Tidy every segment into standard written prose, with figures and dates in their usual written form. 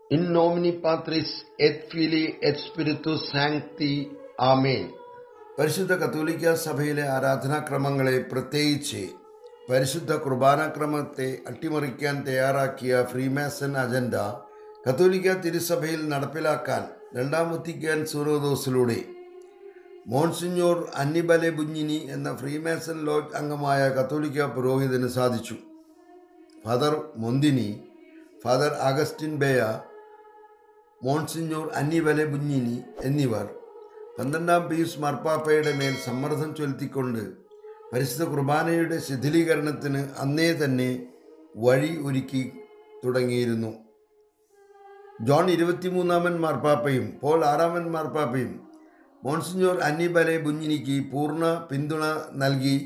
In nomine Patris et Filii et Spiritus Sancti. ആമേൻ. പരിശുദ്ധ കത്തോലിക്ക സഭയിലെ ആരാധനാക്രമങ്ങളെ, പ്രത്യേകിച്ച് പരിശുദ്ധ കുർബാനാക്രമത്തെ അട്ടിമറിക്കാൻ തയ്യാറാക്കിയ ഫ്രീമാസൺ അജണ്ട കത്തോലിക്ക തിരുസഭയിൽ നടപ്പിലാക്കാൻ രണ്ടാം വത്തിക്കാൻ സീനോദോസിലൂടെ മോൺസിഞ്ഞോർ അന്നിബലെ ബുഞ്ഞിനി എന്ന ഫ്രീമാസൺ ലോഡ്ജ് അംഗമായ കത്തോലിക്ക പുരോഹിതന് സാധിച്ചു. Father Montini, Father Augustin Bea, Monsignor Annibale Bugnini എന്നിവർ 12-ാം പീയൂസ് മാർപ്പാപ്പയുടെ മേൽ സമ്മർദ്ദം ചെലുത്തിക്കൊണ്ട് പരിശുദ്ധ കുർബാനയുടെ ശിഥിലീകരണത്തിന് അന്നേ തന്നെ വഴി ഒരുക്കി തുടങ്ങിയിരുന്നു. ജോൺ 23-ാമൻ മാർപ്പാപ്പയും പോൾ 6-ാമൻ മാർപ്പാപ്പയും മോൺസിഞ്ഞോർ അന്നിബലെ ബുഞ്ഞിനിക്ക് പൂർണ്ണ പിന്തുണ നൽകി.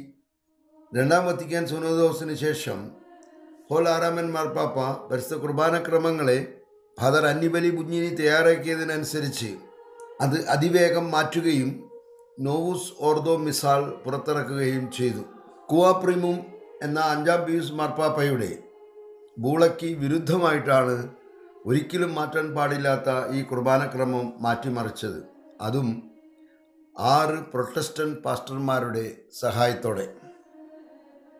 രണ്ടാം വത്തിക്കാൻ സീനോദോസിന് ശേഷം പോൾ 6-ാമൻ മാർപ്പാപ്പ പരിശുദ്ധ കുർബാനക്രമങ്ങളെ ഫാദർ അന്നിബലെ ബുഞ്ഞിനി തയ്യാറാക്കിയതിനനുസരിച്ച് അത് അതിവേഗം മാറ്റുകയും നോവുസ് ഓർദോ മിസാൾ പുറത്തിറക്കുകയും ചെയ്തു. കുവാപ്രിമും എന്ന 5-ാം പീയൂസ് മാർപ്പാപ്പയുടെ ബൂളയ്ക്ക് വിരുദ്ധമായിട്ടാണ് ഒരിക്കലും മാറ്റാൻ പാടില്ലാത്ത ഈ കുർബാനക്രമം മാറ്റിമറിച്ചത്, അതും 6 പ്രൊട്ടസ്റ്റന്റ് പാസ്റ്റർമാരുടെ സഹായത്തോടെ.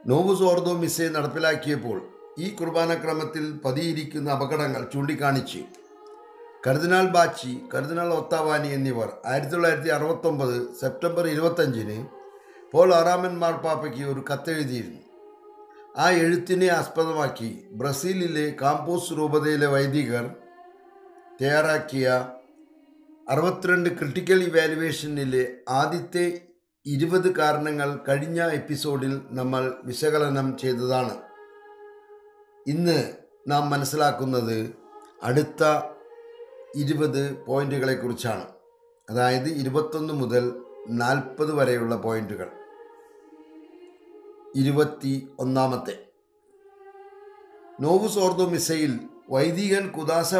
നോവുസ് ഓർദോ മിസ്സെ നടപ്പിലാക്കിയപ്പോൾ ഈ കുർബാനക്രമത്തിൽ പതിയിരിക്കുന്ന അപകടങ്ങൾ ചൂണ്ടിക്കാണിച്ച് കർദിനാൾ ബാച്ചി, കർദിനാൾ ഒത്താവാനി എന്നിവർ 1969 സെപ്റ്റംബർ 25-ന് പോൾ 6-ാമൻ മാർപ്പാപ്പയ്ക്ക് ഒരു കത്തെഴുതിയിരുന്നു. ആ എഴുത്തിനെ ആസ്പദമാക്കി ബ്രസീലിലെ കാമ്പോസ് രൂപതയിലെ വൈദികർ തയ്യാറാക്കിയ 62 ക്രിട്ടിക്കൽ ഇവാലുവേഷനിലെ ആദ്യത്തെ 20 കാരണങ്ങൾ കഴിഞ്ഞ എപ്പിസോഡിൽ നമ്മൾ വിശകലനം ചെയ്തതാണ്. ഇന്ന് നാം മനസ്സിലാക്കുന്നത് അടുത്ത 20 പോയിന്റുകളെക്കുറിച്ചാണ്, അതായത് 21 മുതൽ 40 വരെയുള്ള പോയിന്റുകൾ. 21-ാമത്തെ നോവുസ് ഓർദോ മിസ്സയിൽ വൈദികൻ കുദാശ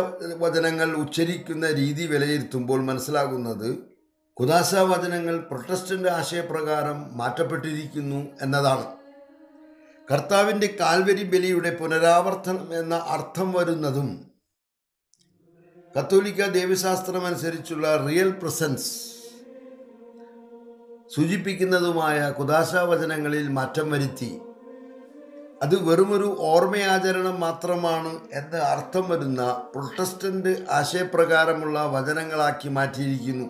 വചനങ്ങൾ ഉച്ചരിക്കുന്ന രീതി വിലയിരുത്തുമ്പോൾ മനസ്സിലാകുന്നത് കുദാശ വചനങ്ങൾ പ്രൊട്ടസ്റ്റന്റ് ആശയപ്രകാരം മാറ്റപ്പെട്ടിരിക്കുന്നു എന്നതാണ്. കർത്താവിൻ്റെ കാൽവരി ബലിയുടെ പുനരാവർത്തനം എന്ന അർത്ഥം വരുന്നതും കത്തോലിക്ക ദൈവശാസ്ത്രമനുസരിച്ചുള്ള റിയൽ പ്രസൻസ് സൂചിപ്പിക്കുന്നതുമായ കുദാശാവചനങ്ങളിൽ മാറ്റം വരുത്തി അത് വെറുമൊരു ഓർമ്മയാചരണം മാത്രമാണ് എന്ന് അർത്ഥം വരുന്ന പ്രൊട്ടസ്റ്റന്റ് ആശയപ്രകാരമുള്ള വചനങ്ങളാക്കി മാറ്റിയിരിക്കുന്നു.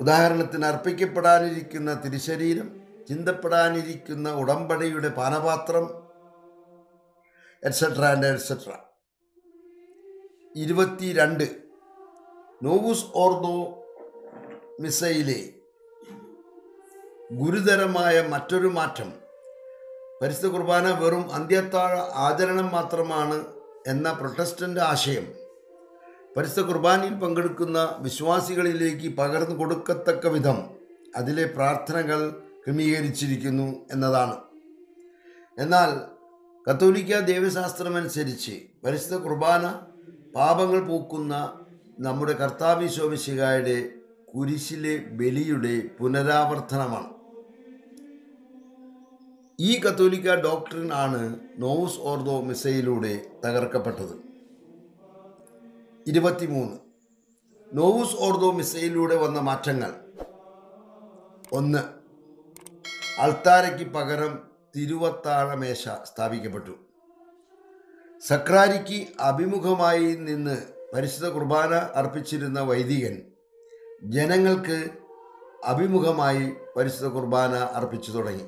ഉദാഹരണത്തിന്, അർപ്പിക്കപ്പെടാനിരിക്കുന്ന തിരുശരീരം, ചിന്തപ്പെടാനിരിക്കുന്ന ഉടമ്പടിയുടെ പാനപാത്രം, എറ്റ്സെട്ര ആൻഡ് എറ്റ്സെട്ര. 22 നോവുസ് ഓർദോ മിസ്സയിലെ ഗുരുതരമായ മറ്റൊരു മാറ്റം പരിശുദ്ധ കുർബാന വെറും അന്ത്യത്താഴ ആചരണം മാത്രമാണ് എന്ന പ്രൊട്ടസ്റ്റന്റ് ആശയം പരിശുദ്ധ കുർബാനയിൽ പങ്കെടുക്കുന്ന വിശ്വാസികളിലേക്ക് പകർന്നു കൊടുക്കത്തക്ക വിധം അതിലെ പ്രാർത്ഥനകൾ ക്രമീകരിച്ചിരിക്കുന്നു എന്നതാണ്. എന്നാൽ കത്തോലിക്ക ദൈവശാസ്ത്രമനുസരിച്ച് പരിശുദ്ധ കുർബാന പാപങ്ങൾ പോക്കുന്ന നമ്മുടെ കർത്താവ് ഈശോ മിശിഹായുടെ കുരിശിലെ ബലിയുടെ പുനരാവർത്തനമാണ്. ഈ കത്തോലിക്ക ഡോക്ട്രിൻ ആണ് നോവുസ് ഓർദോ മിസ്സയിലൂടെ തകർക്കപ്പെട്ടത്. 23 നോവുസ് ഓർദോ മിസ്സയിലൂടെ വന്ന മാറ്റങ്ങൾ. 1. അൾത്താരയ്ക്ക് പകരം തിരുവത്താഴമേശ സ്ഥാപിക്കപ്പെട്ടു. സക്രാരിക്ക് അഭിമുഖമായി നിന്ന് പരിശുദ്ധ കുർബാന അർപ്പിച്ചിരുന്ന വൈദികൻ ജനങ്ങൾക്ക് അഭിമുഖമായി പരിശുദ്ധ കുർബാന അർപ്പിച്ചു തുടങ്ങി.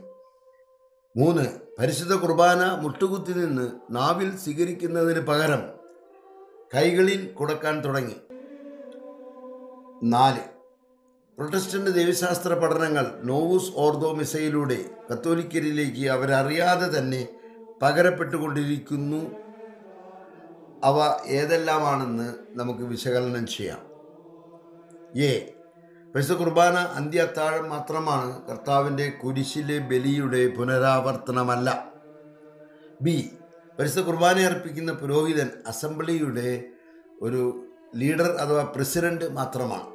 3. പരിശുദ്ധ കുർബാന മുട്ടുകുത്തി നിന്ന് നാവിൽ സ്വീകരിക്കുന്നതിന് പകരം കൈകളിൽ കൊടുക്കാൻ തുടങ്ങി. 4. പ്രൊട്ടസ്റ്റന്റ് ദൈവശാസ്ത്ര പഠനങ്ങൾ നോവുസ് ഓർദോ മിസ്സയിലൂടെ കത്തോലിക്കരിലേക്ക് അവരറിയാതെ തന്നെ പകരപ്പെട്ടുകൊണ്ടിരിക്കുന്നു. അവ ഏതെല്ലാമാണെന്ന് നമുക്ക് വിശകലനം ചെയ്യാം. പരിശുദ്ധ കുർബാന അന്ത്യ അത്താഴം മാത്രമാണ്, കർത്താവിൻ്റെ കുരിശിലെ ബലിയുടെ പുനരാവർത്തനമല്ല. പരിശുദ്ധ കുർബാന അർപ്പിക്കുന്ന പുരോഹിതൻ അസംബ്ലിയുടെ ഒരു ലീഡർ അഥവാ പ്രസിഡന്റ് മാത്രമാണ്.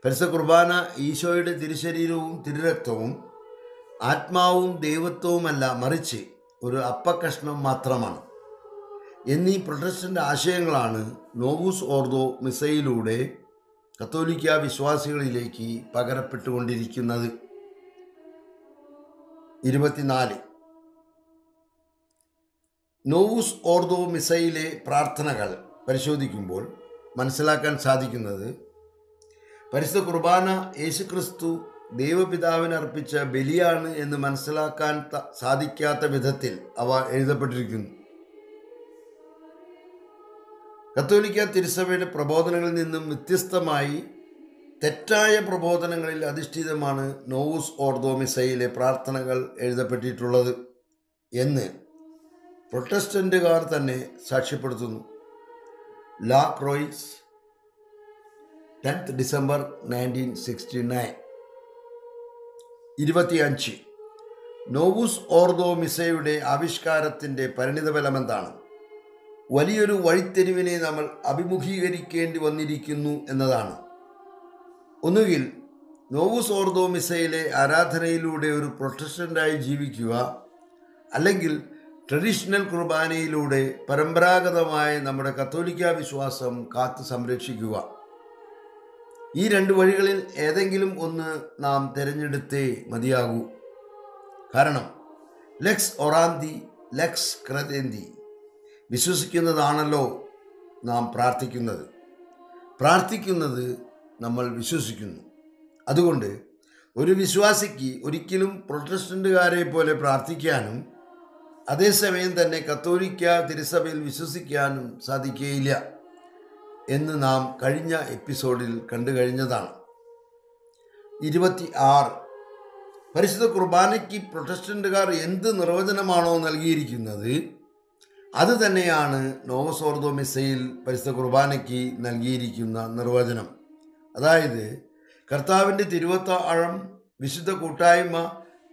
പരിശുദ്ധ കുർബാന ഈശോയുടെ തിരുശരീരവും തിരുരക്തവും ആത്മാവും ദൈവത്വവുമല്ല, മറിച്ച് ഒരു അപ്പക്കഷ്ണം മാത്രമാണ്. എന്നീ പ്രൊട്ടസ്റ്റന്റ് ആശയങ്ങളാണ് നോവൂസ് ഓർദോ മിസയിലൂടെ കത്തോലിക്ക വിശ്വാസികളിലേക്ക് പകരപ്പെട്ടുകൊണ്ടിരിക്കുന്നത്. 24. നോവൂസ് ഓർദോ മിസയിലെ പ്രാർത്ഥനകൾ പരിശോധിക്കുമ്പോൾ മനസ്സിലാക്കാൻ സാധിക്കുന്നത്, പരിശുദ്ധ കുർബാന യേശുക്രിസ്തു ദൈവപിതാവിന് അർപ്പിച്ച ബലിയാണ് എന്ന് മനസ്സിലാക്കാൻ സാധിക്കാത്ത വിധത്തിൽ അവ എഴുതപ്പെട്ടിരിക്കുന്നു. കത്തോലിക്ക തിരുസഭയുടെ പ്രബോധനങ്ങളിൽ നിന്നും വ്യത്യസ്തമായി തെറ്റായ പ്രബോധനങ്ങളിൽ അധിഷ്ഠിതമാണ് നോവൂസ് ഓർദോ മിസയിലെ പ്രാർത്ഥനകൾ എഴുതപ്പെട്ടിട്ടുള്ളത് എന്ന് പ്രൊട്ടസ്റ്റന്റുകാർ തന്നെ സാക്ഷ്യപ്പെടുത്തുന്നു. ലാ ക്രോയിസ്, 10 ഡിസംബർ 1969. 25. നോവൂസ് ഓർദോ മിസയുടെ ആവിഷ്കാരത്തിൻ്റെ പരിണിതഫലം എന്താണ്? വലിയൊരു വഴിത്തെരുവിനെ നമ്മൾ അഭിമുഖീകരിക്കേണ്ടി വന്നിരിക്കുന്നു എന്നതാണ്. ഒന്നുകിൽ നോവൂസ് ഓർദോ മിസയിലെ ആരാധനയിലൂടെ ഒരു പ്രൊട്ടസ്റ്റന്റായി ജീവിക്കുക, അല്ലെങ്കിൽ ട്രഡീഷണൽ കുർബാനയിലൂടെ പരമ്പരാഗതമായ നമ്മുടെ കത്തോലിക്ക വിശ്വാസം കാത്തു സംരക്ഷിക്കുക. ഈ രണ്ട് വഴികളിൽ ഏതെങ്കിലും ഒന്ന് നാം തിരഞ്ഞെടുത്തേ മതിയാകൂ. കാരണം ലെക്സ് ഒറാന്തി ലെക്സ് ക്രെദേന്തി, വിശ്വസിക്കുന്നതാണല്ലോ നാം പ്രാർത്ഥിക്കുന്നത് നമ്മൾ വിശ്വസിക്കുന്നു. അതുകൊണ്ട് ഒരു വിശ്വാസിക്ക് ഒരിക്കലും പ്രൊട്ടസ്റ്റന്റുകാരെ പോലെ പ്രാർത്ഥിക്കാനും അതേസമയം തന്നെ കത്തോലിക്ക തിരുസഭയിൽ വിശ്വസിക്കാനും സാധിക്കുകയില്ല എന്ന് നാം കഴിഞ്ഞ എപ്പിസോഡിൽ കണ്ടു കഴിഞ്ഞതാണ്. 26. പരിശുദ്ധ കുർബാനയ്ക്ക് പ്രൊട്ടസ്റ്റന്റുകാർ എന്ത് നിർവചനമാണോ നൽകിയിരിക്കുന്നത് അത് തന്നെയാണ് നോവൂസ് ഓർദോ മിസയിൽ പരിശുദ്ധ കുർബാനയ്ക്ക് നൽകിയിരിക്കുന്ന നിർവചനം. അതായത് കർത്താവിൻ്റെ തിരുവത്താഴം, വിശുദ്ധ കൂട്ടായ്മ,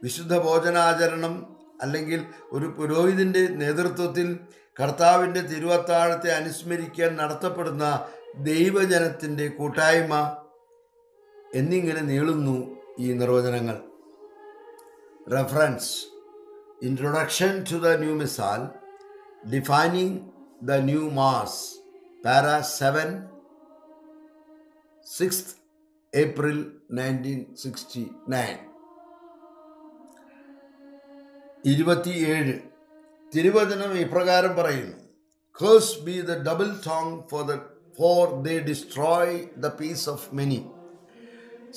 വിശുദ്ധ ഭോജനാചരണം, അല്ലെങ്കിൽ ഒരു പുരോഹിതൻ്റെ നേതൃത്വത്തിൽ കർത്താവിൻ്റെ തിരുവത്താഴത്തെ അനുസ്മരിക്കാൻ നടത്തപ്പെടുന്ന ദൈവജനത്തിൻ്റെ കൂട്ടായ്മ എന്നിങ്ങനെ നീളുന്നു ഈ നിർവചനങ്ങൾ. Reference: introduction to the new missal, defining the new mass, para 7, 6th April 1969. 27. തിരുവചനം ഇപ്രകാരം പറയുന്നു: Cursed be the double tongue, for they destroy the peace of many.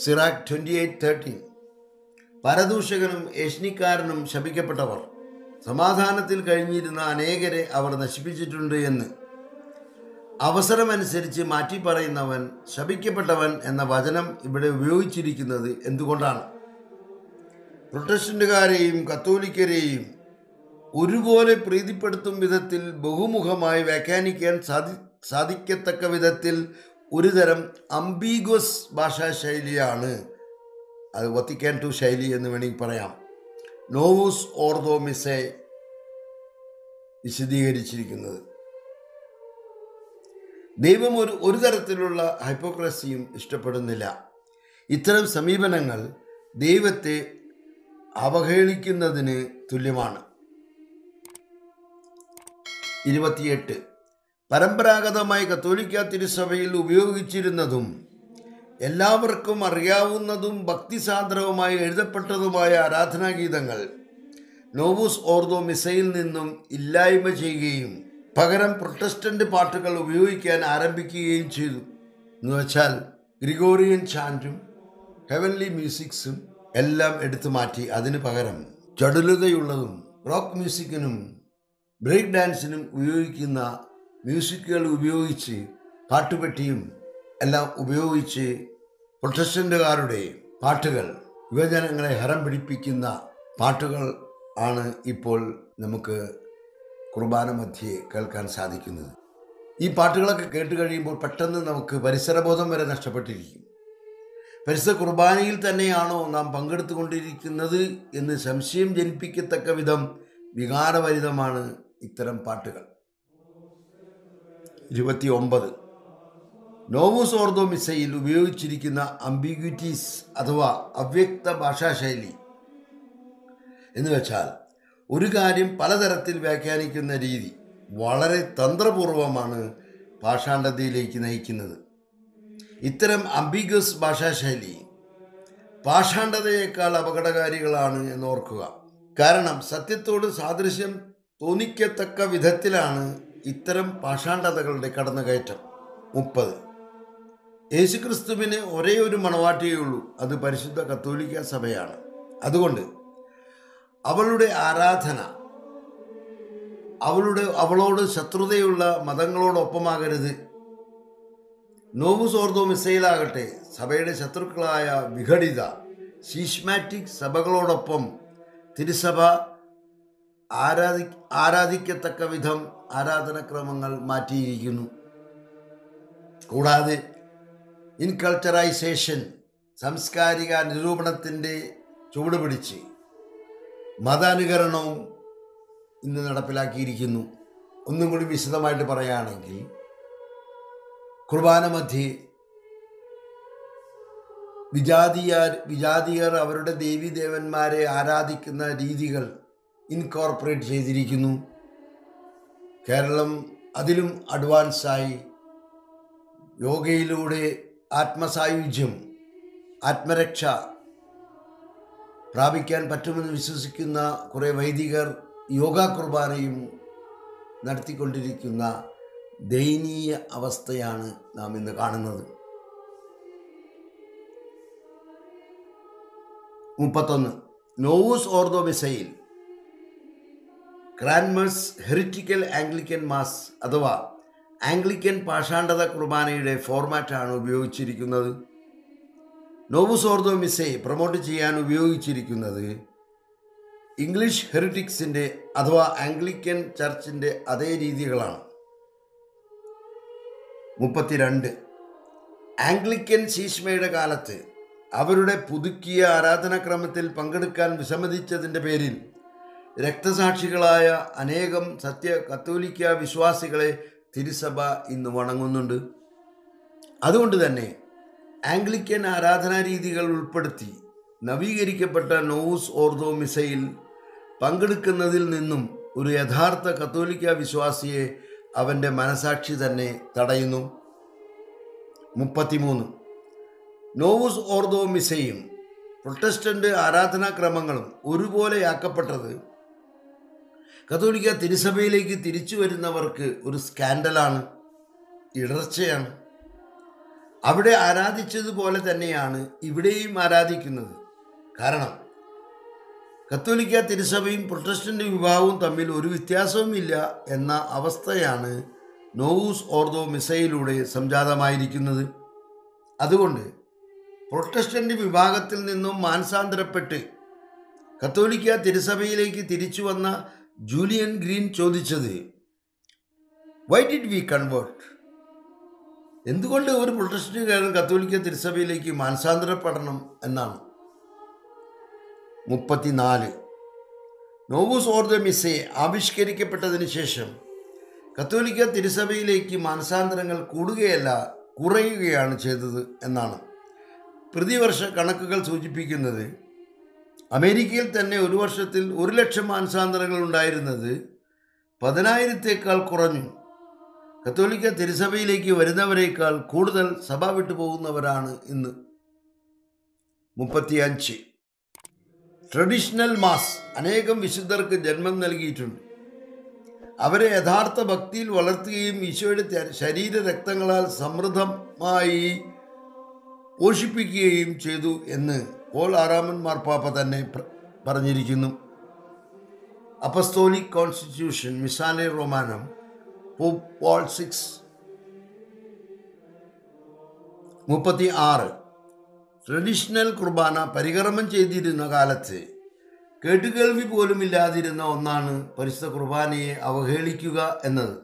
Sirach 28:13. പരദൂഷകനും ഏഷ്ണിക്കാരനും ശപിക്കപ്പെട്ടവർ, സമാധാനത്തിൽ കഴിഞ്ഞിരുന്ന അനേകരെ അവർ നശിപ്പിച്ചിട്ടുണ്ട് എന്ന്. അവസരമനുസരിച്ച് മാറ്റി പറയുന്നവൻ, ശപിക്കപ്പെട്ടവൻ എന്ന വചനം ഇവിടെ ഉപയോഗിച്ചിരിക്കുന്നത് എന്തുകൊണ്ടാണ്? പ്രൊട്ടസ്റ്റന്റുകാരെയും കത്തോലിക്കരെയും ഒരുപോലെ പ്രീതിപ്പെടുത്തും വിധത്തിൽ ബഹുമുഖമായി വ്യാഖ്യാനിക്കാൻ സാധിക്കത്തക്ക വിധത്തിൽ ഒരുതരം അംബീഗ്വസ് ഭാഷാശൈലിയാണ്, അത് വത്തിക്കാൻ II ശൈലി എന്ന് വേണമെങ്കിൽ പറയാം, നോവൂസ് ഓർദോ മിസെ വിശദീകരിച്ചിരിക്കുന്നത്. ദൈവം ഒരു തരത്തിലുള്ള ഹൈപ്പോക്രസിയും ഇഷ്ടപ്പെടുന്നില്ല. ഇത്തരം സമീപനങ്ങൾ ദൈവത്തെ അവഹേളിക്കുന്നതിന് തുല്യമാണ്. 28. പരമ്പരാഗതമായി കത്തോലിക്ക തിരുസഭയിൽ ഉപയോഗിച്ചിരുന്നതും എല്ലാവർക്കും അറിയാവുന്നതും ഭക്തിസാന്ദ്രവുമായി എഴുതപ്പെട്ടതുമായ ആരാധനാഗീതങ്ങൾ നോവൂസ് ഓർദോ മിസയിൽ നിന്നും ഇല്ലായ്മ ചെയ്യുകയും പകരം പ്രൊട്ടസ്റ്റന്റ് പാട്ടുകൾ ഉപയോഗിക്കാൻ ആരംഭിക്കുകയും ചെയ്തു. എന്നുവെച്ചാൽ ഗ്രിഗോറിയൻ ചാൻറ്റും ഹെവൻലി മ്യൂസിക്സും എല്ലാം എടുത്തു മാറ്റി അതിന് പകരം ചടുലതയുള്ളതും റോക്ക് മ്യൂസിക്കിനും ബ്രേക്ക് ഡാൻസിനും ഉപയോഗിക്കുന്ന മ്യൂസിക്കുകൾ ഉപയോഗിച്ച്, പാട്ടുപെട്ടിയും എല്ലാം ഉപയോഗിച്ച് പ്രൊട്ടസ്റ്റന്റുകാരുടെ പാട്ടുകൾ, യുവജനങ്ങളെ ഹരം പിടിപ്പിക്കുന്ന പാട്ടുകൾ ആണ് ഇപ്പോൾ നമുക്ക് കുർബാന മധ്യേ കേൾക്കാൻ സാധിക്കുന്നത്. ഈ പാട്ടുകളൊക്കെ കേട്ട് കഴിയുമ്പോൾ പെട്ടെന്ന് നമുക്ക് പരിസരബോധം വരെ നഷ്ടപ്പെട്ടിരിക്കും. പരിശുദ്ധ കുർബാനയിൽ തന്നെയാണോ നാം പങ്കെടുത്തുകൊണ്ടിരിക്കുന്നത് എന്ന് സംശയം ജനിപ്പിക്കത്തക്ക വിധം വികാരഭരിതമാണ് ഇത്തരം പാട്ടുകൾ. 29. നോവൂസ് ഓർദോ മിസയിൽ ഉപയോഗിച്ചിരിക്കുന്ന അംബിഗ്വിറ്റീസ് അഥവാ അവ്യക്ത ഭാഷാശൈലി എന്ന് വെച്ചാൽ ഒരു കാര്യം പലതരത്തിൽ വ്യാഖ്യാനിക്കുന്ന രീതി. വളരെ തന്ത്രപൂർവമാണ് പാഷാണ്ഡതയിലേക്ക് നയിക്കുന്നത്. ഇത്തരം അംബിഗസ് ഭാഷാശൈലി പാഷാണ്ഡതയേക്കാൾ അപകടകാരികളാണ് എന്നോർക്കുക. കാരണം സത്യത്തോട് സാദൃശ്യം തോന്നിക്കത്തക്ക വിധത്തിലാണ് ഇത്തരം പാഷാണ്ഡതകളുടെ കടന്നുകയറ്റം. 30. യേശുക്രിസ്തുവിന് ഒരേ ഒരു മണവാട്ടിയേ ഉള്ളൂ, അത് പരിശുദ്ധ കത്തോലിക്ക സഭയാണ്. അതുകൊണ്ട് അവളുടെ ആരാധന അവളോട് ശത്രുതയുള്ള മതങ്ങളോടൊപ്പമാകരുത്. നോവുസ് ഓർത്തോ മിസ്സയിലാകട്ടെ സഭയുടെ ശത്രുക്കളായ വിഘടിത ശീഷ്മാറ്റിക് സഭകളോടൊപ്പം തിരുസഭ ആരാധിക്കത്തക്ക വിധം ആരാധനക്രമങ്ങൾ മാറ്റിയിരിക്കുന്നു. കൂടാതെ ഇൻകൾച്ചറൈസേഷൻ, സാംസ്കാരിക നിരൂപണത്തിൻ്റെ ചുവട് പിടിച്ച് മതാനുകരണവും ഇന്ന് നടപ്പിലാക്കിയിരിക്കുന്നു. ഒന്നും കൂടി വിശദമായിട്ട് പറയുകയാണെങ്കിൽ, കുർബാന മധ്യേ വിജാതിയർ അവരുടെ ദേവീദേവന്മാരെ ആരാധിക്കുന്ന രീതികൾ ഇൻകോർപ്പറേറ്റ് ചെയ്തിരിക്കുന്നു. കേരളം അതിലും അഡ്വാൻസായി യോഗയിലൂടെ ആത്മസായുജ്യം, ആത്മരക്ഷ പ്രാപിക്കാൻ പറ്റുമെന്ന് വിശ്വസിക്കുന്ന കുറേ വൈദികർ യോഗ കുർബാനയും നടത്തിക്കൊണ്ടിരിക്കുന്ന ദയനീയ അവസ്ഥയാണ് നാം ഇന്ന് കാണുന്നത്. 31. നോവുസ് ഓർത്തോ മിസ്സയിൽ ക്രാൻമേഴ്സ് ഹെറിറ്റിക്കൽ ആംഗ്ലിക്കൻ മാസ് അഥവാ ആംഗ്ലിക്കൻ പാഷാണ്ഡത കുർബാനയുടെ ഫോർമാറ്റാണ് ഉപയോഗിച്ചിരിക്കുന്നത്. നോവുസ് ഓർത്തോ മിസ്സയെ പ്രൊമോട്ട് ചെയ്യാൻ ഉപയോഗിച്ചിരിക്കുന്നത് ഇംഗ്ലീഷ് ഹെറിറ്റിക്സിൻ്റെ അഥവാ ആംഗ്ലിക്കൻ ചർച്ചിൻ്റെ അതേ രീതികളാണ്. 32. ആംഗ്ലിക്കൻ ശീഷ്മയുടെ കാലത്ത് അവരുടെ പുതുക്കിയ ആരാധനാക്രമത്തിൽ പങ്കെടുക്കാൻ വിസമ്മതിച്ചതിൻ്റെ പേരിൽ രക്തസാക്ഷികളായ അനേകം കത്തോലിക്ക വിശ്വാസികളെ തിരുസഭ ഇന്ന് വണങ്ങുന്നുണ്ട്. അതുകൊണ്ട് തന്നെ ആംഗ്ലിക്കൻ ആരാധനാ രീതികൾ ഉൾപ്പെടുത്തി നവീകരിക്കപ്പെട്ട നോവുസ് ഓർത്തോ മിസ്സയിൽ പങ്കെടുക്കുന്നതിൽ നിന്നും ഒരു യഥാർത്ഥ കത്തോലിക്ക വിശ്വാസിയെ അവൻ്റെ മനസാക്ഷി തന്നെ തടയുന്നു. 33. നോവുസ് ഓർത്തോ മിസ്സയും പ്രൊട്ടസ്റ്റന്റ് ആരാധനാക്രമങ്ങളും ഒരുപോലെയാക്കപ്പെട്ടത് കത്തോലിക്ക തിരുസഭയിലേക്ക് തിരിച്ചു വരുന്നവർക്ക് ഒരു സ്കാൻഡലാണ്, ഇടർച്ചയാണ്. അവിടെ ആരാധിച്ചതുപോലെ തന്നെയാണ് ഇവിടെയും ആരാധിക്കുന്നത്. കാരണം കത്തോലിക്ക തിരുസഭയും പ്രൊട്ടസ്റ്റന്റ് വിഭാഗവും തമ്മിൽ ഒരു വ്യത്യാസവുമില്ല എന്ന അവസ്ഥയാണ് നോവുസ് ഓർത്തോ മിസ്സയിലൂടെ സംജാതമായിരിക്കുന്നത്. അതുകൊണ്ട് പ്രൊട്ടസ്റ്റന്റ് വിഭാഗത്തിൽ നിന്നും മാനസാന്തരപ്പെട്ട് കത്തോലിക്ക തിരുസഭയിലേക്ക് തിരിച്ചു വന്ന ജൂലിയൻ ഗ്രീൻ ചോദിച്ചത്, വൈ ഡിഡ് വി കൺവേർട്ട്? എന്തുകൊണ്ട് ഒരു പ്രൊട്ടസ്റ്റന്റുകാരൻ കത്തോലിക്ക തിരുസഭയിലേക്ക് മാനസാന്തരപ്പെടണം എന്നാണ്. 34. നോവുസ് ഓർത്തോ മിസ്സയെ ആവിഷ്കരിക്കപ്പെട്ടതിന് ശേഷം കത്തോലിക്ക തിരുസഭയിലേക്ക് മാനസാന്തരങ്ങൾ കൂടുകയല്ല കുറയുകയാണ് ചെയ്തത് എന്നാണ്. പ്രതിവർഷ കണക്കുകൾ സൂചിപ്പിക്കുന്നത് അമേരിക്കയിൽ തന്നെ ഒരു വർഷത്തിൽ 1,00,000 മാനസാന്തരങ്ങൾ ഉണ്ടായിരുന്നത് 10,000-ത്തേക്കാൾ കുറഞ്ഞു. കത്തോലിക്ക തിരുസഭയിലേക്ക് വരുന്നവരേക്കാൾ കൂടുതൽ സഭ വിട്ടു പോകുന്നവരാണ് ഇന്ന്. 35. ട്രഡീഷണൽ മാസ് അനേകം വിശുദ്ധർക്ക് ജന്മം നൽകിയിട്ടുണ്ട്. അവരെ യഥാർത്ഥ ഭക്തിയിൽ വളർത്തുകയും ഈശോയുടെ ശരീരരക്തങ്ങളാൽ സമൃദ്ധമായി പോഷിപ്പിക്കുകയും ചെയ്തു എന്ന് പോൾ 6 മാർപ്പാപ്പ തന്നെ പറഞ്ഞിരിക്കുന്നു. Apostolic constitution Missale Romanum Pope Paul 6. 36. Traditional കുർബാന പരികർമ്മം ചെയ്തിരുന്ന കാലത്ത് കേട്ടുകേൾവി പോലും ഇല്ലാതിരുന്ന ഒന്നാണ് പരിശുദ്ധ കുർബാനയെ അവഹേളിക്കുക എന്നത്.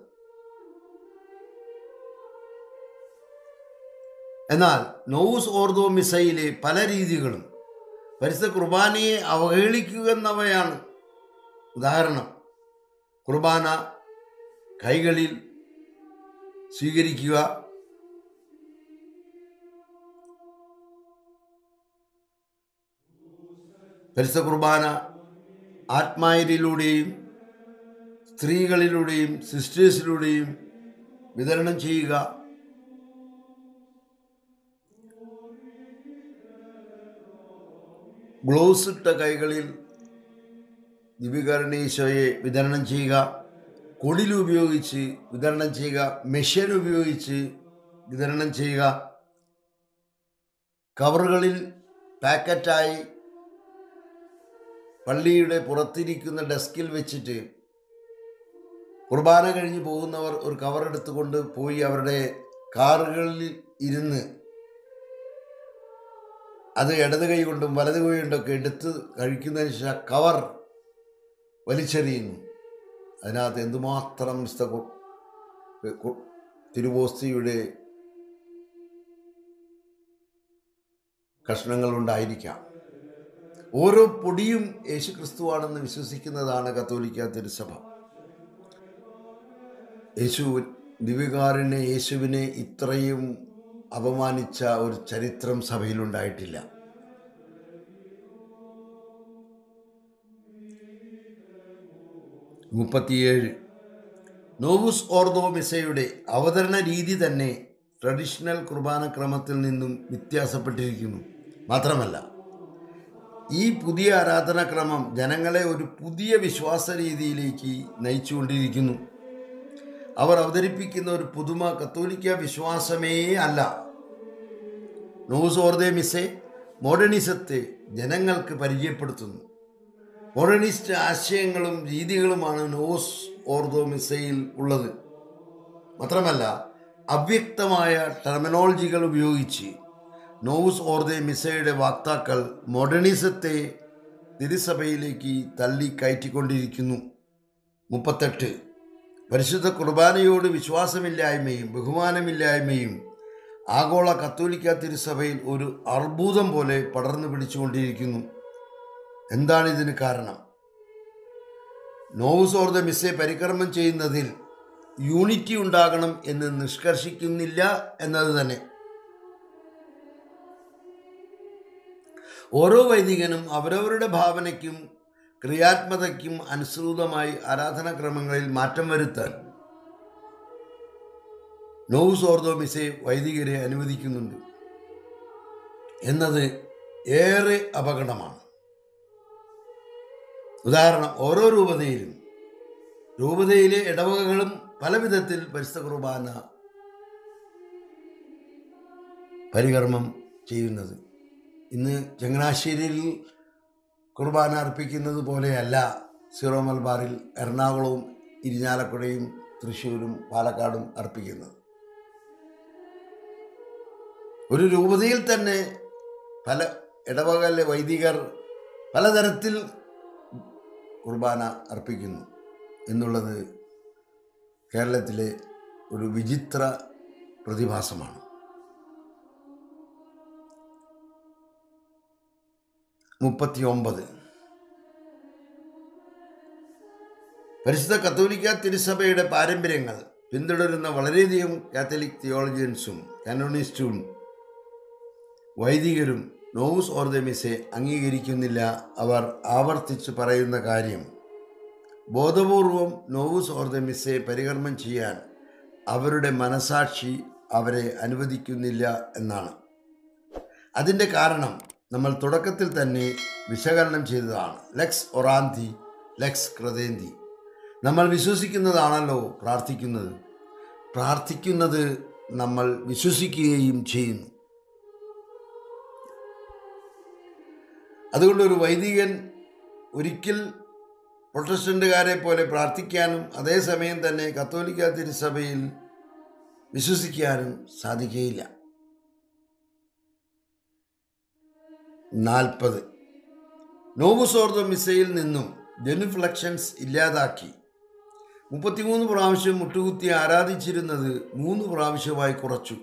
എന്നാൽ നോവുസ് ഓർത്തോ മിസ്സയിലെ പല രീതികളും പരിശുദ്ധ കുർബാനയെ അവഹേളിക്കുക എന്നവയാണ്. ഉദാഹരണം, കുർബാന കൈകളിൽ സ്വീകരിക്കുക, പരിശുദ്ധ കുർബാന ആത്മായരിലൂടെയും സ്ത്രീകളിലൂടെയും സിസ്റ്റേഴ്സിലൂടെയും വിതരണം ചെയ്യുക. ഗ്ലോവ്സ് ഇട്ട കൈകളിൽ ദിവ്യകാരുണ്യ ഈശോയെ വിതരണം ചെയ്യുക. കൊടിൽ ഉപയോഗിച്ച് വിതരണം ചെയ്യുക. മെഷീൻ ഉപയോഗിച്ച് വിതരണം ചെയ്യുക. കവറുകളിൽ പാക്കറ്റായി പള്ളിയുടെ പുറത്തിരിക്കുന്ന ഡെസ്കിൽ വെച്ചിട്ട് കുർബാന കഴിഞ്ഞ് പോകുന്നവർ ഒരു കവർ എടുത്തുകൊണ്ട് പോയി അവരുടെ കാറുകളിൽ ഇരുന്ന് അത് ഇടത് കൈ കൊണ്ടും വലത് കൈ കൊണ്ടൊക്കെ എടുത്ത് കഴിക്കുന്നതിന് ശേഷം കവർ വലിച്ചെറിയുന്നു. അതിനകത്ത് എന്തുമാത്രം തിരുവോസ്തിയുടെ കഷ്ണങ്ങളുണ്ടായിരിക്കാം. ഓരോ പൊടിയും യേശു ക്രിസ്തുവാണെന്ന് വിശ്വസിക്കുന്നതാണ് കത്തോലിക്ക തിരുസഭ. ദിവ്യകാരുണ്യ യേശുവിനെ ഇത്രയും അപമാനിച്ച ഒരു ചരിത്രം സഭയിലുണ്ടായിട്ടില്ല. നോവുസ് ഓർദോ മിസയുടെ അവതരണ രീതി തന്നെ ട്രഡീഷണൽ കുർബാന ക്രമത്തിൽ നിന്നും വ്യത്യാസപ്പെട്ടിരിക്കുന്നു. മാത്രമല്ല, ഈ പുതിയ ആരാധനാക്രമം ജനങ്ങളെ ഒരു പുതിയ വിശ്വാസ രീതിയിലേക്ക് നയിച്ചുകൊണ്ടിരിക്കുന്നു. അവർ അവതരിപ്പിക്കുന്ന ഒരു പുതുമ കത്തോലിക്ക വിശ്വാസമേ അല്ല. നോവുസ് ഓർദോ മിസെ മോഡേണിസത്തെ ജനങ്ങൾക്ക് പരിചയപ്പെടുത്തുന്നു. മോഡേണിസ്റ്റ് ആശയങ്ങളും രീതികളുമാണ് നോവുസ് ഓർദോ മിസയിൽ ഉള്ളത്. മാത്രമല്ല, അവ്യക്തമായ ടെർമിനോളജികൾ ഉപയോഗിച്ച് നോവുസ് ഓർദോ മിസയുടെ വക്താക്കൾ മോഡേണിസത്തെ തിരുസഭയിലേക്ക് തള്ളി കയറ്റിക്കൊണ്ടിരിക്കുന്നു. 38 പരിശുദ്ധ കുർബാനയോട് വിശ്വാസമില്ലായ്മയും ബഹുമാനമില്ലായ്മയും ആഗോള കത്തോലിക്ക തിരുസഭയിൽ ഒരു അർബുദം പോലെ പടർന്നു പിടിച്ചുകൊണ്ടിരിക്കുന്നു. എന്താണ് ഇതിന് കാരണം? നോവുസ് ഓർദോ മിസയെ പരികർമ്മം ചെയ്യുന്നതിൽ യൂണിറ്റി ഉണ്ടാകണം എന്ന് നിഷ്കർഷിക്കുന്നില്ല എന്നത് തന്നെ. ഓരോ വൈദികനും അവരവരുടെ ഭാവനയ്ക്കും ക്രിയാത്മകതയ്ക്കും അനുസൃതമായി ആരാധനാക്രമങ്ങളിൽ മാറ്റം വരുത്താൻ നോവുസ് ഓർദോ മിസെ വൈദികരെ അനുവദിക്കുന്നുണ്ട് എന്നത് ഏറെ അപകടമാണ്. ഉദാഹരണം, ഓരോ രൂപതയിലെ ഇടവകകളും പല വിധത്തിൽ പരിശുദ്ധ കുർബാന പരികർമ്മം ചെയ്യുന്നത്. ഇന്ന് ചങ്ങനാശ്ശേരിയിൽ കുർബാന അർപ്പിക്കുന്നത് പോലെയല്ല സീറോ മലബാറിൽ എറണാകുളവും ഇരിഞ്ഞാലക്കുടയും തൃശ്ശൂരും പാലക്കാടും അർപ്പിക്കുന്നത്. ഒരു രൂപതയിൽ തന്നെ പല ഇടവകയിലെ വൈദികർ പലതരത്തിൽ കുർബാന അർപ്പിക്കുന്നു എന്നുള്ളത് കേരളത്തിലെ ഒരു വിചിത്ര പ്രതിഭാസമാണ്. 39 പരിശുദ്ധ കത്തോലിക്ക തിരുസഭയുടെ പാരമ്പര്യങ്ങൾ പിന്തുടരുന്ന വളരെയധികം കാത്തലിക് തിയോളജിയൻസും കാനോണിസ്റ്റും വൈദികരും നോവുസ് ഓർദോ മിസെ അംഗീകരിക്കുന്നില്ല. അവർ ആവർത്തിച്ച് പറയുന്ന കാര്യം ബോധപൂർവം നോവുസ് ഓർദോ മിസയെ പരികർമ്മം ചെയ്യാൻ അവരുടെ മനസാക്ഷി അവരെ അനുവദിക്കുന്നില്ല എന്നാണ്. അതിൻ്റെ കാരണം നമ്മൾ തുടക്കത്തിൽ തന്നെ വിശകലനം ചെയ്തതാണ്. ലെക്സ് ഒറാന്തി ലെക്സ് ക്രദേന്തി. നമ്മൾ വിശ്വസിക്കുന്നതാണല്ലോ പ്രാർത്ഥിക്കുന്നത് നമ്മൾ വിശ്വസിക്കുകയും ചെയ്യുന്നു. അതുകൊണ്ട് ഒരു വൈദികൻ ഒരിക്കൽ പ്രൊട്ടസ്റ്റന്റുകാരെ പോലെ പ്രാർത്ഥിക്കാനും അതേസമയം തന്നെ കത്തോലിക്ക തിരുസഭയിൽ വിശ്വസിക്കാനും സാധിക്കുകയില്ല. 40 നോവുസ് ഓർദോ മിസയിൽ നിന്നും ജെനുഫ്ലക്ഷൻസ് ഇല്ലാതാക്കി 33 പ്രാവശ്യം മുട്ടുകുത്തി ആരാധിച്ചിരുന്നത് 3 പ്രാവശ്യമായി കുറച്ചു.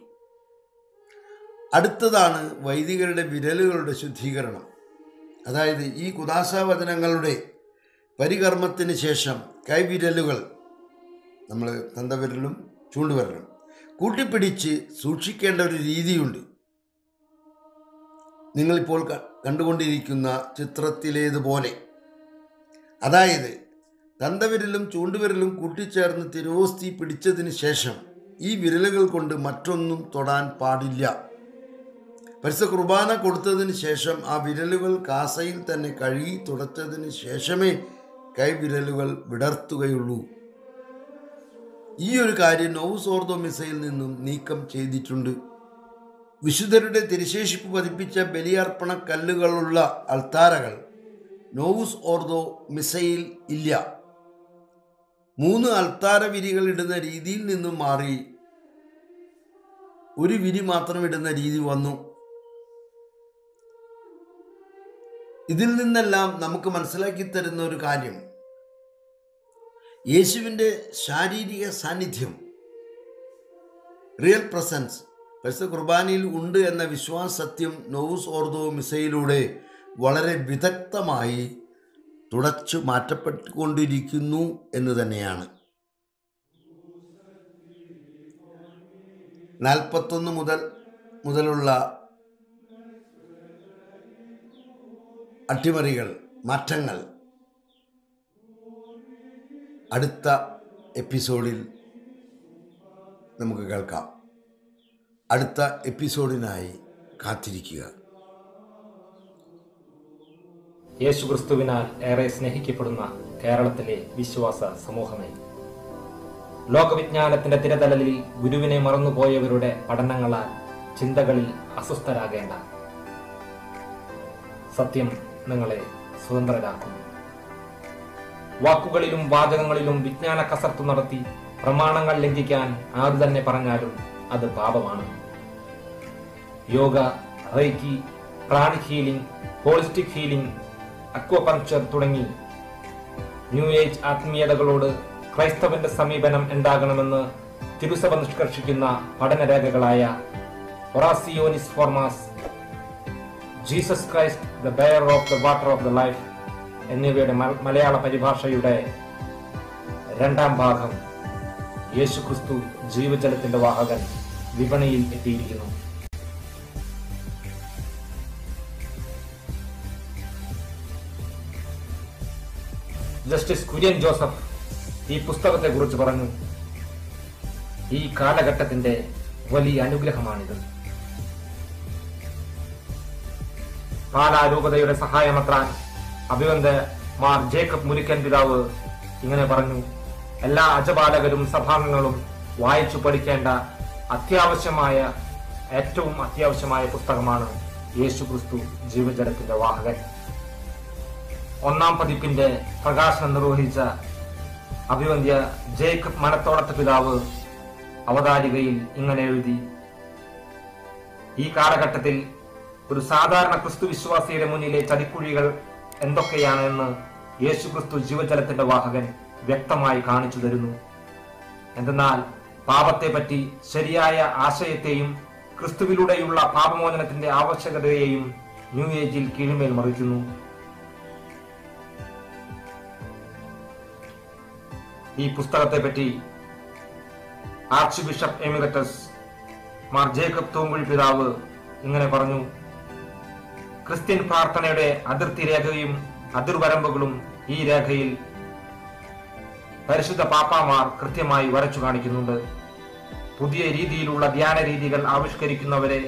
അടുത്തതാണ് വൈദികരുടെ വിരലുകളുടെ ശുദ്ധീകരണം. അതായത് ഈ കുദാശാവചനങ്ങളുടെ പരികർമ്മത്തിന് ശേഷം കൈവിരലുകൾ, നമ്മൾ തന്തവിരലും ചൂണ്ടുവിരലും കൂട്ടിപ്പിടിച്ച് സൂക്ഷിക്കേണ്ട ഒരു രീതിയുണ്ട്. നിങ്ങളിപ്പോൾ കണ്ടുകൊണ്ടിരിക്കുന്ന ചിത്രത്തിലേതുപോലെ. അതായത് തന്തവിരലും ചൂണ്ടുവിരലും കൂട്ടിച്ചേർന്ന് തിരുവോസ്തി പിടിച്ചതിന് ശേഷം ഈ വിരലുകൾ കൊണ്ട് മറ്റൊന്നും തൊടാൻ പാടില്ല. പരിശുദ്ധ കുർബാന കൊടുത്തതിന് ശേഷം ആ വിരലുകൾ കാസയിൽ തന്നെ കഴുകി തുടച്ചതിന് ശേഷമേ കൈവിരലുകൾ വിടർത്തുകയുള്ളൂ. ഈ ഒരു കാര്യം നോവുസ് ഓർദോ മിസയിൽ നിന്നും നീക്കം ചെയ്തിട്ടുണ്ട്. വിശുദ്ധരുടെ തിരുശേഷിപ്പ് പതിപ്പിച്ച ബലിയർപ്പണ കല്ലുകളുള്ള അൾത്താരകൾ നോവുസ് ഓർദോ മിസയിൽ ഇല്ല. 3 അൾത്താര വിരികൾ ഇടുന്ന രീതിയിൽ നിന്നും മാറി ഒരു വിരി മാത്രം ഇടുന്ന രീതി വന്നു. ഇതിൽ നിന്നെല്ലാം നമുക്ക് മനസ്സിലാക്കി തരുന്ന ഒരു കാര്യം, യേശുവിൻ്റെ ശാരീരിക സാന്നിധ്യം, റിയൽ പ്രസൻസ് പരിശുദ്ധ കുർബാനയിൽ ഉണ്ട് എന്ന വിശ്വാസത്യം നോവുസ് ഓർദോ മിസയിലൂടെ വളരെ വിദഗ്ധമായി തുടച്ചു മാറ്റപ്പെട്ടുകൊണ്ടിരിക്കുന്നു എന്ന് തന്നെയാണ്. 41 മുതലുള്ള അട്ടിമറികൾ, മാറ്റങ്ങൾ അടുത്ത എപ്പിസോഡിൽ നമുക്ക് കേൾക്കാം. അടുത്ത എപ്പിസോഡിനായി കാത്തിരിക്കുക. യേശുക്രിസ്തുവിനാൽ ഏറെ സ്നേഹിക്കപ്പെടുന്ന കേരളത്തിലെ വിശ്വാസ സമൂഹമേ, ലോകവിജ്ഞാനത്തിന്റെ തിരതലലിൽ ഗുരുവിനെ മറന്നുപോയവരുടെ പഠനങ്ങളാൽ ചിന്തകളിൽ അസ്വസ്ഥരാകേണ്ട. സത്യം നിങ്ങളെ സ്വതന്ത്രരാക്കും. വാക്കുകളിലും വാചകങ്ങളിലും വിജ്ഞാന കസർത്തു നടത്തി പ്രമാണങ്ങൾ ലംഘിക്കാൻ ആരു തന്നെ പറഞ്ഞാലും അത് പാപമാണ്. Yoga, reiki, pranic healing, holistic healing, acupuncture തുടങ്ങി ന്യൂ ഏജ് ആത്മീയതകളോട് ക്രൈസ്തവന്റെ സമീപനം എന്താകണമെന്ന് തിരുസഭ നിഷ്കർഷിക്കുന്ന പഠനരേഖകളായ Orationis Formas, Jesus Christ the bearer of the water of the life എന്നിവയുടെ മലയാള പരിഭാഷയുടെ 2ാം ഭാഗം യേശുക്രിസ്തു ജീവജലത്തിന്റെ വാഹകൻ വിപണിയിൽ എത്തിയിരിക്കുന്നു. ജസ്റ്റിസ് കുര്യൻ ജോസഫ് ഈ പുസ്തകത്തെ കുറിച്ച് പറഞ്ഞു, ഈ കാലഘട്ടത്തിന്റെ വലിയ അനുഗ്രഹമാണിത്. പാലാരൂപതയുടെ സഹായമത്രാൻ അഭിവന്ദ മാർ ജേക്കബ് മുരിക്കൻ പിതാവ് ഇങ്ങനെ പറഞ്ഞു, എല്ലാ അജപാലകരും സഭാംഗങ്ങളും വായിച്ചു പഠിക്കേണ്ട ഏറ്റവും അത്യാവശ്യമായ പുസ്തകമാണ് യേശുക്രിസ്തു ജീവജലത്തിന്റെ വാഹകൻ. 1ാം പതിപ്പിന്റെ പ്രകാശനം നിർവഹിച്ച അഭിവന്ധ്യ ജേക്കബ് മനത്തോടത്ത് പിതാവ് അവതാരികയിൽ ഇങ്ങനെ എഴുതി, ഈ കാലഘട്ടത്തിൽ ഒരു സാധാരണ ക്രിസ്തു വിശ്വാസിയുടെ മുന്നിലെ ചതിക്കുഴികൾ എന്തൊക്കെയാണെന്ന് യേശുക്രിസ്തു ജീവജലത്തിന്റെ വാഹകൻ വ്യക്തമായി കാണിച്ചു തരുന്നു. എന്തെന്നാൽ പാപത്തെപ്പറ്റി ശരിയായ ആശയത്തെയും ക്രിസ്തുവിലൂടെയുള്ള പാപമോചനത്തിന്റെ ആവശ്യകതയെയും ന്യൂ ഏജിൽ കീഴ്മേൽ മറിക്കുന്നു. ഈ പുസ്തകത്തെപ്പറ്റി archbishop emeritus Mar Jacob Thoomkuzhy പിതാവ് ഇങ്ങനെ പറഞ്ഞു, ക്രിസ്ത്യൻ പ്രാർത്ഥനയുടെ അതിർത്തി രേഖയും അതിർവരമ്പുകളും ഈ രേഖയിൽ പരിശുദ്ധ പാപ്പാമാർ കൃത്യമായി വരച്ചു കാണിക്കുന്നുണ്ട്. പുതിയ രീതിയിലുള്ള ധ്യാന രീതികൾ ആവിഷ്കരിക്കുന്നവരെ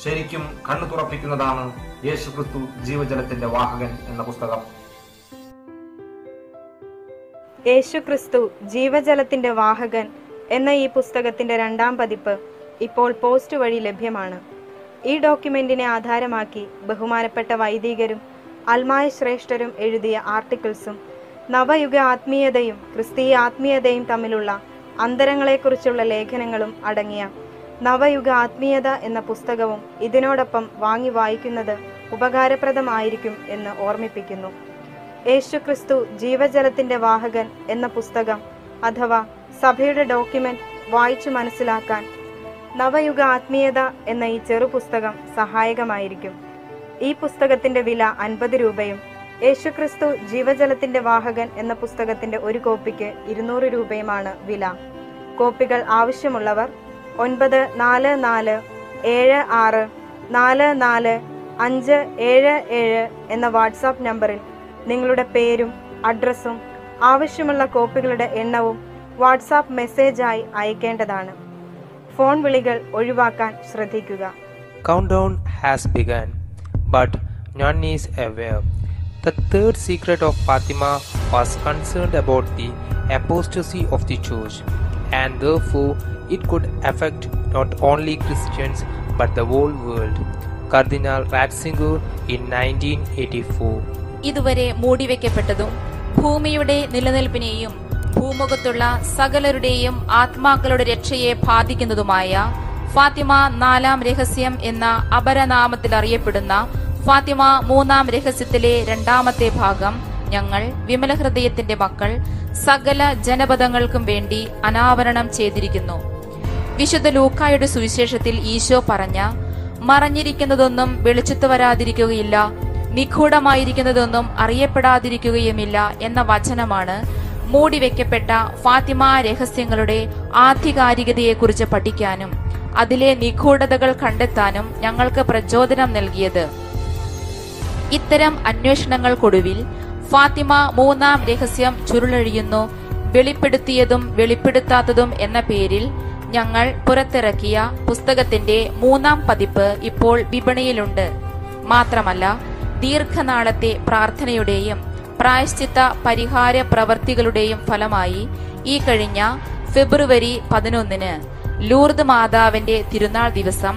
ശരിക്കും കണ്ണു തുറപ്പിക്കുന്നതാണ് യേശുക്രിസ്തു ജീവജലത്തിന്റെ വാഹകൻ എന്ന പുസ്തകം. യേശുക്രിസ്തു ജീവജലത്തിന്റെ വാഹകൻ എന്ന ഈ പുസ്തകത്തിന്റെ 2ാം പതിപ്പ് ഇപ്പോൾ പോസ്റ്റ് വഴി ലഭ്യമാണ്. ഈ ഡോക്യുമെന്റിനെ ആധാരമാക്കി ബഹുമാനപ്പെട്ട വൈദികരും അൽമായ ശ്രേഷ്ഠരും എഴുതിയ ആർട്ടിക്കിൾസും നവയുഗ ആത്മീയതയും ക്രിസ്തീയ ആത്മീയതയും തമ്മിലുള്ള അന്തരങ്ങളെക്കുറിച്ചുള്ള ലേഖനങ്ങളും അടങ്ങിയ നവയുഗ ആത്മീയത എന്ന പുസ്തകവും ഇതിനോടൊപ്പം വാങ്ങി വായിക്കുന്നത് ഉപകാരപ്രദമായിരിക്കും എന്ന് ഓർമ്മിപ്പിക്കുന്നു. യേശുക്രിസ്തു ജീവജലത്തിന്റെ വാഹകൻ എന്ന പുസ്തകം അഥവാ സഭയുടെ ഡോക്യുമെന്റ് വായിച്ചു മനസ്സിലാക്കാൻ നവയുഗ ആത്മീയത എന്ന ഈ ചെറു പുസ്തകം സഹായകമായിരിക്കും. ഈ പുസ്തകത്തിന്റെ വില 50 രൂപയും യേശുക്രിസ്തു ജീവജലത്തിന്റെ വാഹകൻ എന്ന പുസ്തകത്തിന്റെ ഒരു കോപ്പിക്ക് 200 രൂപയുമാണ് വില. കോപ്പികൾ ആവശ്യമുള്ളവർ 9476445577 എന്ന വാട്സാപ്പ് നമ്പറിൽ നിങ്ങളുടെ പേരും അഡ്രസ്സും ആവശ്യമുള്ള കോപ്പികളുടെ എണ്ണവും വാട്സാപ്പ് മെസ്സേജായി അയക്കേണ്ടതാണ്. ഫോൺ വിളികൾ ഒഴിവാക്കാൻ ശ്രദ്ധിക്കുക. Countdown has begun, but none is aware. The third secret of Fatima was concerned about the apostasy of the church, and therefore it could affect not only Christians but the whole world. Cardinal Ratzinger in 1984. ഇതുവരെ മൂടിവെക്കപ്പെട്ടതും ഭൂമിയുടെ നിലനിൽപ്പിനെയും ഭൂമുഖത്തുള്ള സകലരുടെയും ആത്മാക്കളുടെ രക്ഷയെ ബാധിക്കുന്നതുമായ ഫാത്തിമ 4-ാം രഹസ്യം എന്ന അപരനാമത്തിൽ അറിയപ്പെടുന്ന ഫാത്തിമ 3-ാം രഹസ്യത്തിലെ 2ാമത്തെ ഭാഗം ഞങ്ങൾ വിമലഹൃദയത്തിന്റെ മക്കൾ സകല ജനപദങ്ങൾക്കും വേണ്ടി അനാവരണം ചെയ്തിരിക്കുന്നു. വിശുദ്ധ ലൂക്കായുടെ സുവിശേഷത്തിൽ ഈശോ പറഞ്ഞ മറഞ്ഞിരിക്കുന്നതൊന്നും വെളിച്ചത്ത് വരാതിരിക്കുകയില്ല, നിഗൂഢമായിരിക്കുന്നതൊന്നും അറിയപ്പെടാതിരിക്കുകയുമില്ല എന്ന വചനമാണ് മൂടിവെക്കപ്പെട്ട ഫാത്തിമ രഹസ്യങ്ങളുടെ ആധികാരികതയെക്കുറിച്ച് പഠിക്കാനും അതിലെ നിഗൂഢതകൾ കണ്ടെത്താനും ഞങ്ങൾക്ക് പ്രചോദനം നൽകിയത്. ഇത്തരം അന്വേഷണങ്ങൾക്കൊടുവിൽ ഫാത്തിമ 3-ാം രഹസ്യം ചുരുളഴിയുന്നു, വെളിപ്പെടുത്തിയതും വെളിപ്പെടുത്താത്തതും എന്ന പേരിൽ ഞങ്ങൾ പുറത്തിറക്കിയ പുസ്തകത്തിന്റെ 3-ാം പതിപ്പ് ഇപ്പോൾ വിപണിയിലുണ്ട്. മാത്രമല്ല, ദീർഘനാളത്തെ പ്രാർത്ഥനയുടെയും പ്രായശ്ചിത്ത പരിഹാര പ്രവർത്തികളുടെയും ഫലമായി ഈ കഴിഞ്ഞ ഫെബ്രുവരി 11-ന് ലൂർദ് മാതാവിന്റെ തിരുനാൾ ദിവസം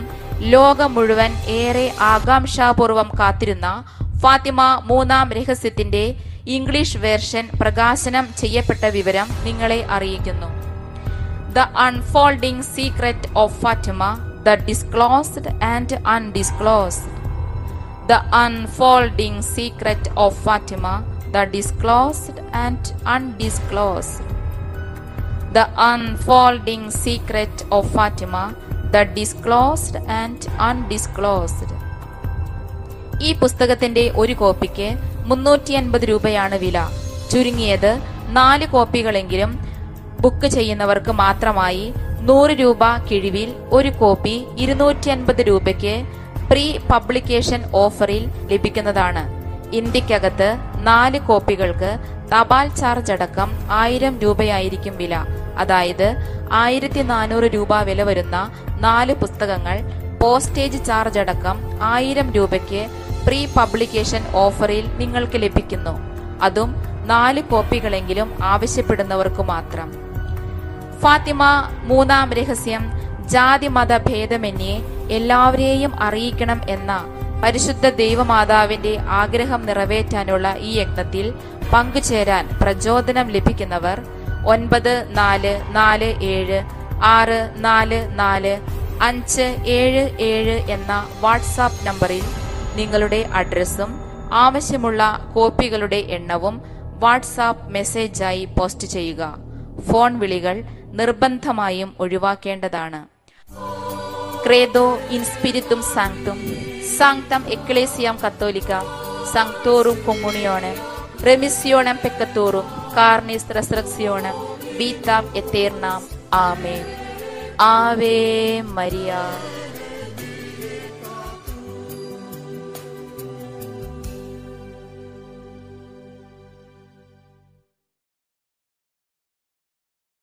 ലോകം മുഴുവൻ ഏറെ ആകാംക്ഷാപൂർവം കാത്തിരുന്ന ഫാത്തിമ 3-ാം രഹസ്യത്തിന്റെ ഇംഗ്ലീഷ് വേർഷൻ പ്രകാശനം ചെയ്യപ്പെട്ട വിവരം നിങ്ങളെ അറിയിക്കുന്നു. The Unfolding Secret of Fatima, the Disclosed and Undisclosed. The Unfolding Secret of Fatima, the Disclosed and Undisclosed. The Unfolding Secret of Fatima, the Disclosed and Undisclosed. ഈ പുസ്തകത്തിന്റെ ഒരു കോപ്പിക്ക് 350 രൂപയാണ് വില. ചുരുങ്ങിയത് 4 കോപ്പികളെങ്കിലും ബുക്ക് ചെയ്യുന്നവർക്ക് മാത്രമായി 100 രൂപ കിഴിവിൽ ഒരു കോപ്പി 250 രൂപയ്ക്ക് പ്രീ പബ്ലിക്കേഷൻ ഓഫറിൽ ലഭിക്കുന്നതാണ്. ഇന്ത്യക്കകത്ത് 4 കോപ്പികൾക്ക് തപാൽ ചാർജ് അടക്കം 1000 രൂപയായിരിക്കും വില. അതായത് 1400 രൂപ വില വരുന്ന 4 പുസ്തകങ്ങൾ പോസ്റ്റേജ് ചാർജ് അടക്കം 1000 രൂപയ്ക്ക് പ്രീ പബ്ലിക്കേഷൻ ഓഫറിൽ നിങ്ങൾക്ക് ലഭിക്കുന്നു. അതും 4 കോപ്പികളെങ്കിലും ആവശ്യപ്പെടുന്നവർക്ക് മാത്രം. ഫാത്തിമ 3-ാം രഹസ്യം ജാതി മത ഭേദമന്യേ എല്ലാവരെയും അറിയിക്കണം എന്ന പരിശുദ്ധ ദൈവമാതാവിന്റെ ആഗ്രഹം നിറവേറ്റാനുള്ള ഈ യജ്ഞത്തിൽ പങ്കുചേരാൻ പ്രചോദനം ലഭിക്കുന്നവർ 9446445577 എന്ന വാട്സാപ്പ് നമ്പറിൽ നിങ്ങളുടെ അഡ്രസ്സും ആവശ്യമുള്ള കോപ്പികളുടെ എണ്ണവും വാട്സാപ്പ് മെസ്സേജായി പോസ്റ്റ് ചെയ്യുക. ഫോൺ വിളികൾ നിർബന്ധമായും ഒഴിവാക്കേണ്ടതാണ്. ക്രേദോ ഇൻ സ്പിരിറ്റും സാങ്ക്തും, സാങ്ക്തം എക്ലേസിയാം കത്തോലിക്ക, സാങ്ക്തോറും കൊമ്മുണിയോണം, റെമിസിയോണം പെക്കത്തോറും, കാർണിസ് റെസറക്സിയോണം, ബീറ്റാം എത്തേർനാം. ആമേൻ. Ave Maria.